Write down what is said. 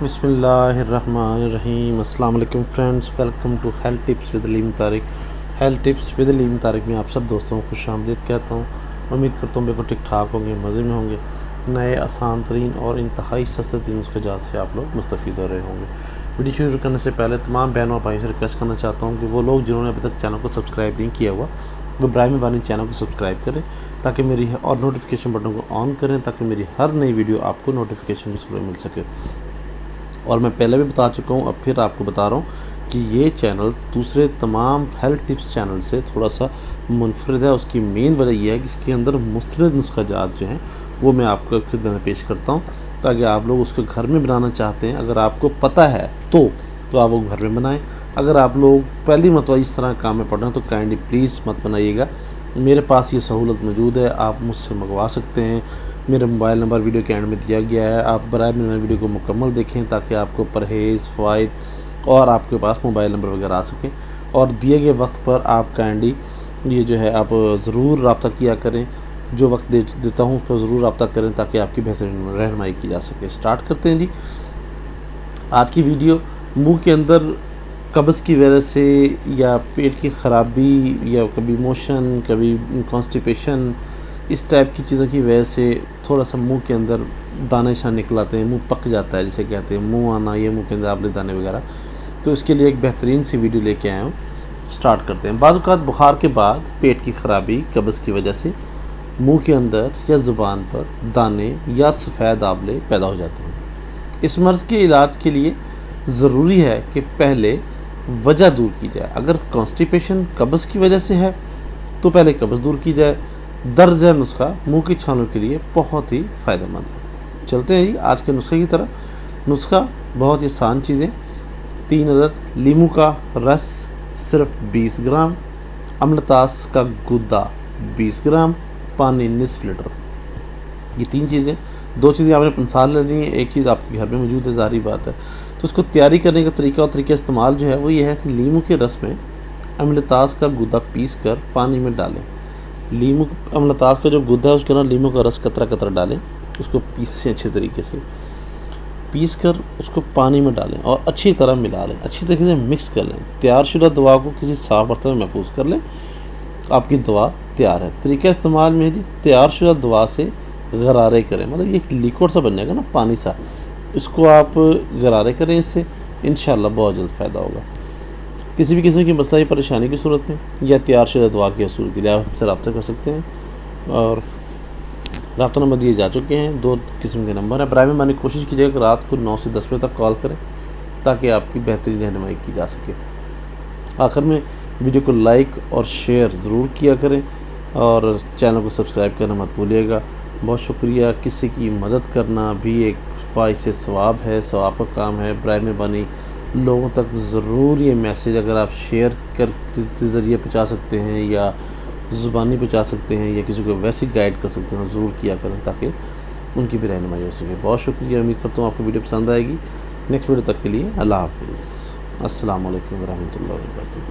बिस्मिल्लाहिर्रहमानिर्रहीम। अस्सलाम वालेकुम friends, welcome to health tips with Aleem Tariq. Health tips with Aleem Tariq में आप सब दोस्तों को खुशामदीद कहता हूँ। उम्मीद करता हूँ बिल्कुल ठीक ठाक होंगे, मज़े में होंगे। नए आसान तरीन और इंतहाई सस्ते तरीन उसके जात से आप लोग मुस्तफ़ीद हो रहे होंगे। वीडियो शुरू करने से पहले तमाम बहनों और भाइयों से रिक्वेस्ट करना चाहता हूँ कि वो लोग जिन्होंने अभी तक चैनल को सब्सक्राइब नहीं किया हुआ वो बराए मेहरबानी चैनल को सब्सक्राइब करें ताकि मेरी और नोटिफिकेशन बटन को ऑन करें ताकि मेरी हर नई वीडियो आपको नोटिफिकेशन के थ्रू मिल सके। और मैं पहले भी बता चुका हूँ, अब फिर आपको बता रहा हूँ कि ये चैनल दूसरे तमाम हेल्थ टिप्स चैनल से थोड़ा सा मुनफरद है। उसकी मेन वजह यह है कि इसके अंदर मुस्तरद नुस्खा जात जो हैं वो मैं आपको खुद में पेश करता हूँ ताकि आप लोग उसको घर में बनाना चाहते हैं, अगर आपको पता है तो आप वो घर में बनाएं। अगर आप लोग पहली मरतबा इस तरह काम में पड़ रहे हैं तो काइंडली प्लीज़ मत बनाइएगा। मेरे पास ये सहूलत मौजूद है, आप मुझसे मंगवा सकते हैं। मेरा मोबाइल नंबर वीडियो के एंड में दिया गया है, आप बराए मेरे वीडियो को मुकम्मल देखें ताकि आपको परहेज़ फ़वाइद और आपके पास मोबाइल नंबर वगैरह आ सकें। और दिए गए वक्त पर आप काइंडली ये जो है आप ज़रूर रब्ता किया करें, जो वक्त देता हूँ उस पर ज़रूर रब्ता करें ताकि आपकी बेहतरीन रहनुमाई की जा सके। स्टार्ट करते हैं जी आज की वीडियो। मुँह के अंदर कब्ज़ की वजह से या पेट की ख़राबी या कभी मोशन कभी कॉन्स्टिपेशन इस टाइप की चीज़ों की वजह से थोड़ा सा मुंह के अंदर दाने शान निकल आते हैं, मुंह पक जाता है जिसे कहते हैं, मुंह आना, ये मुंह के अंदर आबले दाने वगैरह। तो इसके लिए एक बेहतरीन सी वीडियो लेके आया हूँ। स्टार्ट करते हैं। बाज़ औक़ात बुखार के बाद पेट की ख़राबी कब्ज़ की वजह से मुंह के अंदर या ज़ुबान पर दाने या सफ़ेद आबले पैदा हो जाते हैं। इस मर्ज़ के इलाज के लिए ज़रूरी है कि पहले वजह दूर की जाए। अगर कॉन्स्टिपेशन कब्ज़ की वजह से है तो पहले कब्ज़ दूर की जाए। दर्ज है नुस्खा मुंह की छालों के लिए बहुत ही फ़ायदेमंद है। चलते हैं जी आज के नुस्खे की तरफ। नुस्खा बहुत ही आसान चीज़ें। 3 अदद लीमू का रस सिर्फ 20 ग्राम, अमलतास का गुद्दा 20 ग्राम, पानी निसफ लीटर। ये 3 चीज़ें। 2 चीज़ें आपने पंसाल लेनी है, एक चीज़ आपके घर में मौजूद है, ज़ाहिर बात है। तो उसको तैयारी करने का तरीका और तरीका इस्तेमाल जो है वो ये है कि लीमू के रस में अमलतास का गुद्दा पीस कर पानी में डालें। लीमू अमलतास का जो गुद्दा है उसके अंदर लीमू का रस कतरा कतरा डालें, उसको पीसें अच्छे तरीके से, पीस कर उसको पानी में डालें और अच्छी तरह मिला लें, अच्छी तरीके से मिक्स कर लें। तैयारशुदा दवा को किसी साफ बर्तन में महफूज कर लें, आपकी दवा तैयार है। तरीका इस्तेमाल में जी तैयारशुदा दवा से गरारे करें, मतलब ये लिक्विड सा बन जाएगा ना, पानी सा, इसको आप गरारे करें, इससे इंशाल्लाह बहुत जल्द फ़ायदा होगा। किसी भी किस्म की मसला या परेशानी की सूरत में या तैयारशुदा दवा के हसूल के लिए आप हमसे रब्ता कर सकते हैं और रब्ता नंबर दिए जा चुके हैं। 2 किस्म के नंबर हैं। बराए मेहरबानी कोशिश कीजिएगा कि रात को 9 से 10 बजे तक कॉल करें ताकि आपकी बेहतरीन रहनुमाई की जा सके। आखिर में वीडियो को लाइक और शेयर ज़रूर किया करें और चैनल को सब्सक्राइब करना मत भूलिएगा। बहुत शुक्रिया। किसी की मदद करना भी एक बाइसे सवाब है, सवाब का काम है। बराए मेहरबानी लोगों तक ज़रूर ये मैसेज अगर आप शेयर कर के ज़रिए पहुँचा सकते हैं या ज़ुबानी पहुँचा सकते हैं या किसी को वैसे गाइड कर सकते हैं, ज़रूर किया करें ताकि उनकी भी रहनुमाई हो सके। बहुत शुक्रिया। उम्मीद करता हूँ आपको वीडियो पसंद आएगी। नेक्स्ट वीडियो तक के लिए अल्लाह हाफ़िज़। अस्सलाम वालेकुम व रहमतुल्लाहि व बरकातुहू।